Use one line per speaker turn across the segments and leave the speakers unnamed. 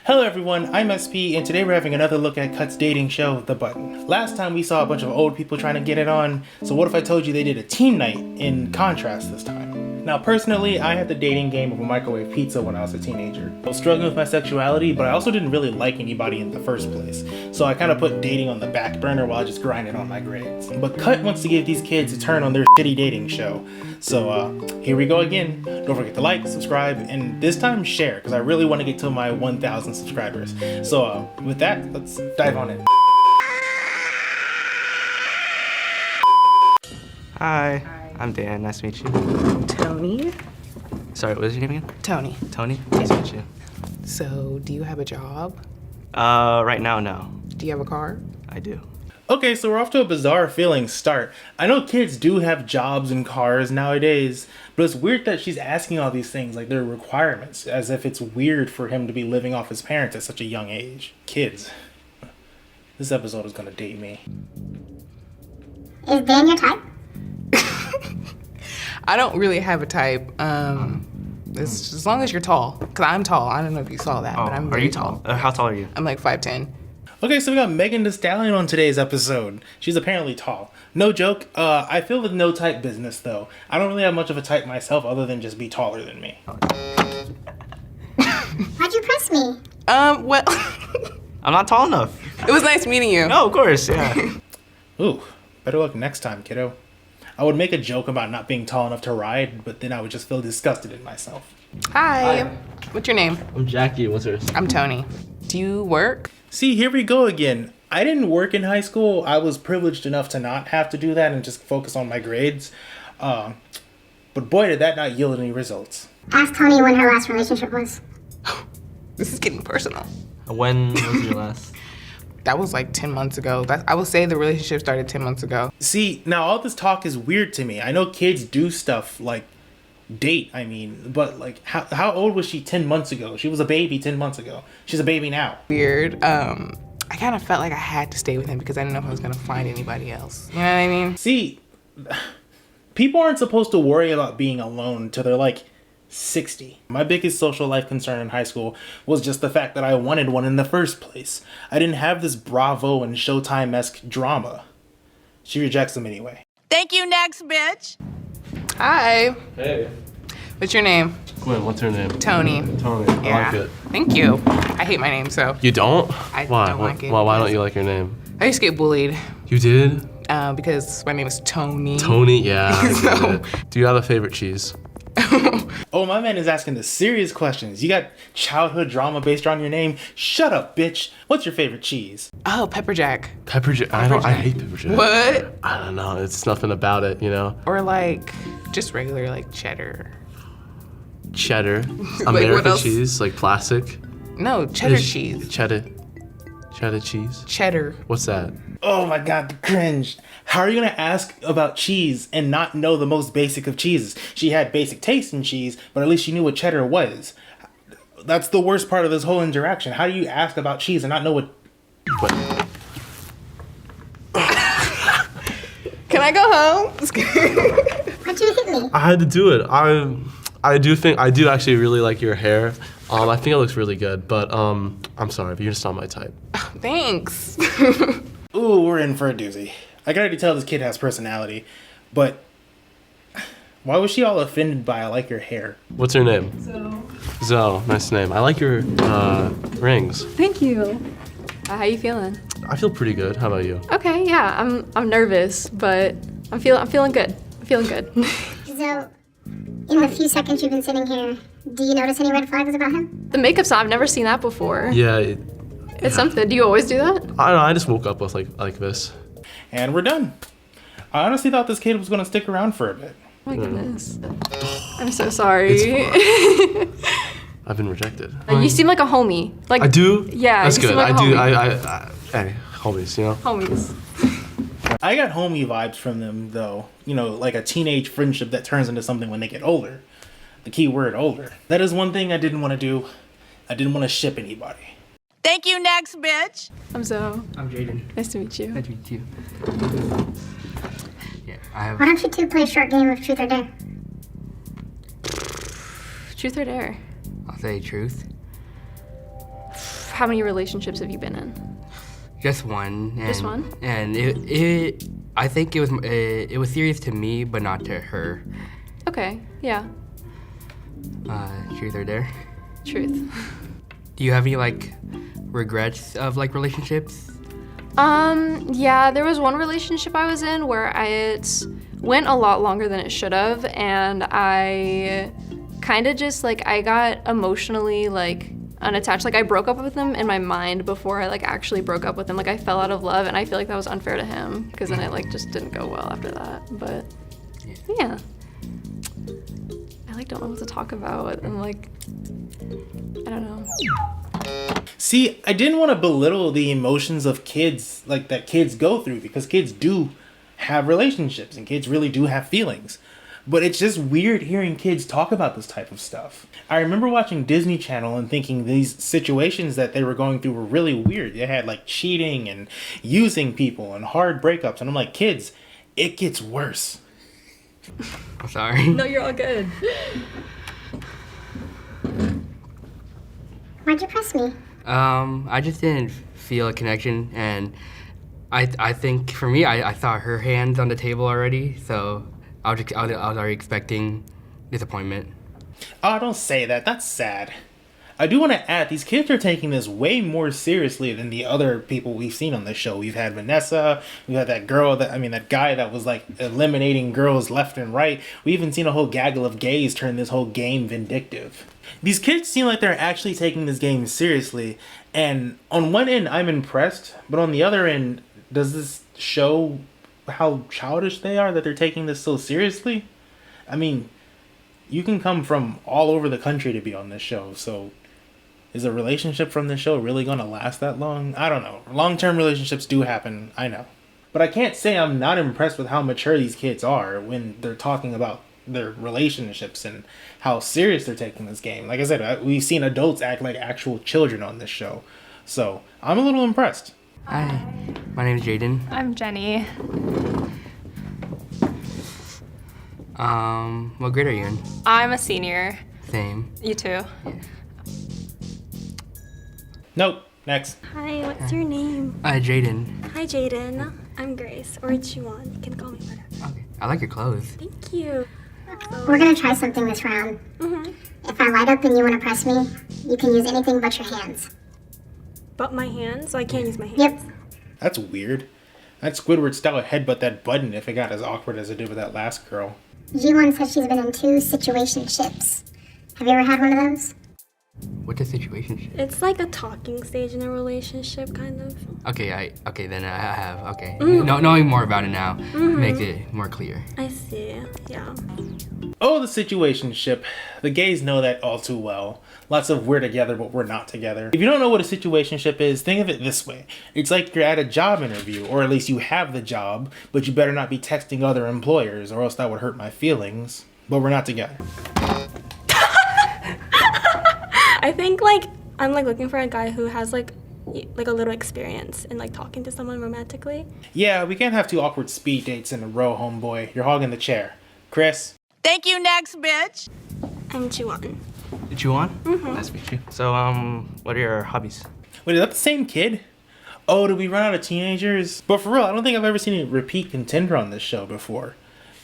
Hello everyone, I'm SP, and today we're having another look at Cut's dating show, The Button. Last time we saw a bunch of old people trying to get it on, so what if I told you they did a team night in contrast this time? Now personally, I had the dating game of a microwave pizza when I was a teenager. I was struggling with my sexuality, but I also didn't really like anybody in the first place, so I kind of put dating on the back burner while I just grinded on my grades. But Cut wants to give these kids a turn on their shitty dating show, so here we go again. Don't forget to like, subscribe, and this time share, because I really want to get to my 1,000 subscribers. So with that, let's dive on in.
Hi, I'm Dan. Nice to meet you.
Tony?
Sorry, what was your name again?
Tony.
Tony? Nice to meet you.
So, do you have a job?
Right now, no.
Do you have a car?
I do.
Okay, so we're off to a bizarre feeling start. I know kids do have jobs and cars nowadays, but it's weird that she's asking all these things like they're requirements, as if it's weird for him to be living off his parents at such a young age. Kids. This episode is gonna date me.
Is Dan your type?
I don't really have a type. It's, as long as you're tall, because I'm tall. I don't know if you saw that, but I'm
Are
very
you tall? How tall are you?
I'm like 5'10".
Okay, so we got Megan Thee Stallion on today's episode. She's apparently tall. No joke. I feel the no type business though. I don't really have much of a type myself other than just be taller than me.
Why'd you press me?
Well,
I'm not tall enough.
it was nice meeting you.
No, of course, yeah.
Ooh, better luck next time, kiddo. I would make a joke about not being tall enough to ride, but then I would just feel disgusted in myself.
Hi. What's your name?
I'm Jackie. What's yours?
I'm Tony. Do you work?
See, here we go again. I didn't work in high school. I was privileged enough to not have to do that and just focus on my grades. But boy, did that not yield any results.
Ask Tony when her last relationship was.
This is getting personal.
When was your last?
That was like 10 months ago. I would say the relationship started 10 months ago.
See, now all this talk is weird to me. I know kids do stuff like date, but like how old was she 10 months ago? She was a baby 10 months ago. She's a baby now.
Weird. I kind of felt like I had to stay with him because I didn't know if I was going to find anybody else. You know what I mean?
See, people aren't supposed to worry about being alone till they're like 60. My biggest social life concern in high school was just the fact that I wanted one in the first place. I didn't have this Bravo and Showtime-esque drama. She rejects them anyway.
Thank you, next bitch.
Hi.
Hey.
What's your name?
Gwen, what's her name?
Tony.
Tony. I
Yeah.
like it.
Thank you. I hate my name, so
You don't?
I
Why?
don't like it.
Why don't you like your name?
I used to get bullied
You did?
because my name is Tony.
Tony? Yeah. I get
So-
it. Do you have a favorite cheese?
Oh, my man is asking the serious questions. You got childhood drama based on your name? Shut up, bitch. What's your favorite cheese?
Oh, pepper jack.
Pepper jack. I hate pepper jack.
What?
I don't know. It's nothing about it, you know?
Or like just regular like cheddar.
Cheddar.
what
American
else?
cheese, like plastic.
No, cheddar
Is-
cheese.
Cheddar. Cheddar cheese?
Cheddar.
What's that?
Oh my god, the cringe. How are you gonna ask about cheese and not know the most basic of cheeses? She had basic taste in cheese, but at least she knew what cheddar was. That's the worst part of this whole interaction. How do you ask about cheese and not know what...
Can I go home?
Why'd you hit me?
I had to do it. I do actually really like your hair. I think it looks really good, but I'm sorry, but you're just not my type.
Thanks.
Ooh, we're in for a doozy. I can already tell this kid has personality, but... Why was she all offended by I like your hair?
What's her name? Zoe, nice name. I like your rings.
Thank you. How you feeling?
I feel pretty good. How about you?
Okay, yeah, I'm nervous, but I'm feeling good. I'm feeling good.
So, in the few seconds you've been sitting here, do you notice any red flags about him?
The makeup's on, I've never seen that before.
Yeah,
It's something. Do you always do that?
I don't know. I just woke up with like this.
And we're done. I honestly thought this kid was gonna stick around for a bit.
Oh my goodness. I'm so sorry.
I've been rejected.
You seem like a homie. Like
I do.
Yeah,
that's
you
good.
seem like
I
a
do.
homie.
Hey, homies, you know.
Homies.
I got homie vibes from them, though. You know, like a teenage friendship that turns into something when they get older. The key word, older. That is one thing I didn't want to do. I didn't want to ship anybody.
Thank you, next bitch.
I'm Zoe.
I'm Jaden.
Nice to meet you.
Nice to meet you. Yeah, I have.
Why don't you two play a short game of truth or dare?
Truth or dare?
I'll say truth.
how many relationships have you been in?
Just one. And,
Just one?
And I think it was serious to me, but not to her.
Okay, yeah,
Truth or dare?
truth.
Do you have any like regrets of like relationships?
Yeah, there was one relationship I was in where it went a lot longer than it should have, and I kind of just like, I got emotionally like unattached. Like I broke up with him in my mind before I like actually broke up with him. Like I fell out of love, and I feel like that was unfair to him because then it like just didn't go well after that. But yeah, I like don't know what to talk about, and like I don't know.
See, I didn't want to belittle the emotions of kids, like that kids go through, because kids do have relationships and kids really do have feelings. But it's just weird hearing kids talk about this type of stuff. I remember watching Disney Channel and thinking these situations that they were going through were really weird. They had like cheating and using people and hard breakups. And I'm like, kids, it gets worse.
I'm sorry.
No, you're all good.
Why'd you press me?
I just didn't feel a connection, and I think for me, I saw her hands on the table already, so I was already expecting disappointment.
Oh, don't say that. That's sad. I do want to add, these kids are taking this way more seriously than the other people we've seen on this show. We've had Vanessa, we had that guy that was like eliminating girls left and right. We even seen a whole gaggle of gays turn this whole game vindictive. These kids seem like they're actually taking this game seriously, and on one end I'm impressed, but on the other end, does this show how childish they are that they're taking this so seriously? I mean, you can come from all over the country to be on this show, so is a relationship from this show really gonna last that long? I don't know. Long-term relationships do happen, I know. But I can't say I'm not impressed with how mature these kids are when they're talking about their relationships and how serious they're taking this game. Like I said, we've seen adults act like actual children on this show. So, I'm a little impressed.
Hi, my name is Jaden.
I'm Jenny.
What grade are you in?
I'm a senior.
Same.
You too?
Nope. Next.
Hi, what's your name?
Jaden.
Hi, Jaden. I'm Grace, or Juwan. You can call me whatever.
Okay. I like your clothes.
Thank you.
We're gonna try something this round. If I light up and you wanna press me, you can use anything but your hands.
But my hands? So I can't use my hands?
Yep.
That's weird. That Squidward style headbutt that button if it got as awkward as it did with that last girl.
G1 says she's been in 2 situationships. Have you ever had one of those?
What's a situation?
It's like a talking stage in a relationship, kind of.
Okay, then I have. Okay. Knowing more about it now makes it more clear.
I see, yeah.
Oh, the situationship. The gays know that all too well. Lots of we're together, but we're not together. If you don't know what a situationship is, think of it this way. It's like you're at a job interview, or at least you have the job, but you better not be texting other employers, or else that would hurt my feelings. But we're not together.
I think like I'm like looking for a guy who has like a little experience in like talking to someone romantically.
Yeah, we can't have 2 awkward speed dates in a row, homeboy. You're hogging the chair. Chris?
Thank you, next bitch.
I'm Juwan.
Juwan? Nice to meet you. So, what are your hobbies?
Wait, is that the same kid? Oh, did we run out of teenagers? But for real, I don't think I've ever seen a repeat contender on this show before.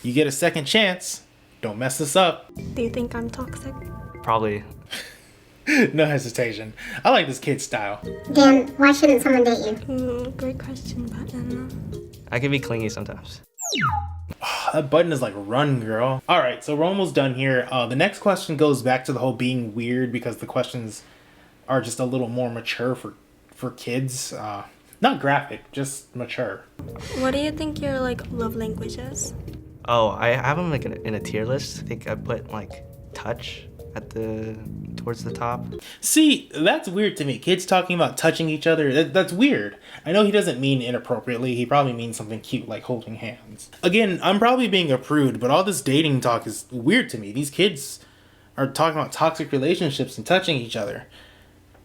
You get a second chance. Don't mess this up.
Do you think I'm toxic?
Probably.
No hesitation. I like this kid style.
Dan, why shouldn't someone date you?
Great question, Button.
I can be clingy sometimes.
That button is like, run, girl. All right, so we're almost done here. The next question goes back to the whole being weird because the questions are just a little more mature for kids. Not graphic, just mature.
What do you think your like love language is?
Oh, I have them like in a tier list. I think I put like touch towards the top.
See, that's weird to me. Kids talking about touching each other, that's weird. I know he doesn't mean inappropriately. He probably means something cute like holding hands. Again, I'm probably being a prude, but all this dating talk is weird to me. These kids are talking about toxic relationships and touching each other,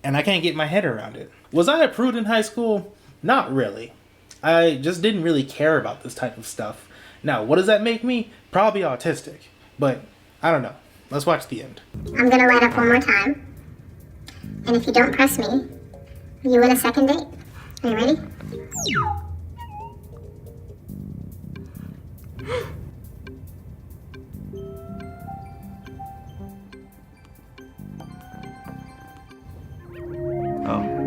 and I can't get my head around it. Was I a prude in high school? Not really. I just didn't really care about this type of stuff. Now, what does that make me? Probably autistic, but I don't know. Let's watch the end.
I'm gonna light up one more time. And if you don't press me, You win a second date. Are you ready?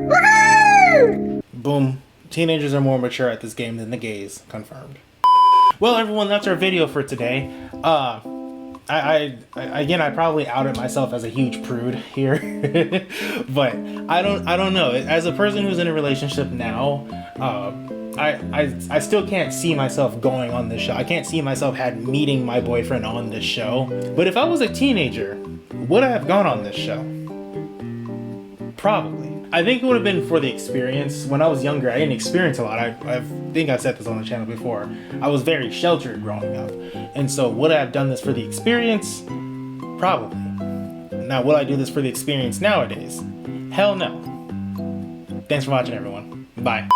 Woohoo!
Boom. Teenagers are more mature at this game than the gays. Confirmed. Well, everyone, that's our video for today. I probably outed myself as a huge prude here, but I don't know. As a person who's in a relationship now, I still can't see myself going on this show. I can't see myself meeting my boyfriend on this show. But if I was a teenager, would I have gone on this show? Probably. I think it would have been for the experience. When I was younger, I didn't experience a lot. I think I've said this on the channel before. I was very sheltered growing up. And so would I have done this for the experience? Probably. Now, will I do this for the experience nowadays? Hell no. Thanks for watching, everyone. Bye.